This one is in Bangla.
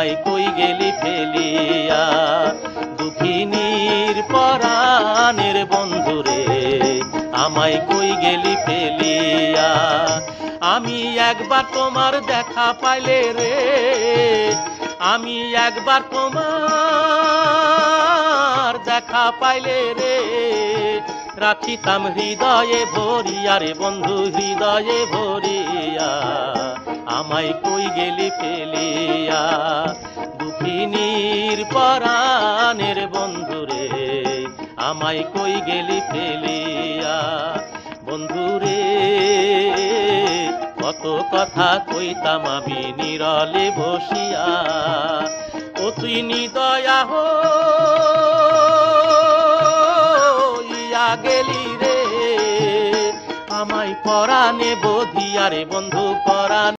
আমায় কই গেলি ফেলিয়া। দুঃখিনীর পরাণের বন্ধুরে আমায় কই গেলি ফেলিয়া। আমি একবার তোমার দেখা পাইলে রে, আমি একবার তোমার দেখা পাইলে রে, রাখিতাম হৃদয়ে ভরিয়া রে বন্ধু হৃদয়ে ভরিয়া। আমায় কই গেলি ফেলিয়া। দুঃখিনীর পরাণের বন্ধুরে আমায় কই গেলি ফেলিয়া। বন্ধুরে কত কথা কইতাম আমি নীরলে বসিয়া, ও তুই নিদয়া হইয়া গেলি রে, আমায় পরাণে বধিয়া রে বন্ধু পরাণ।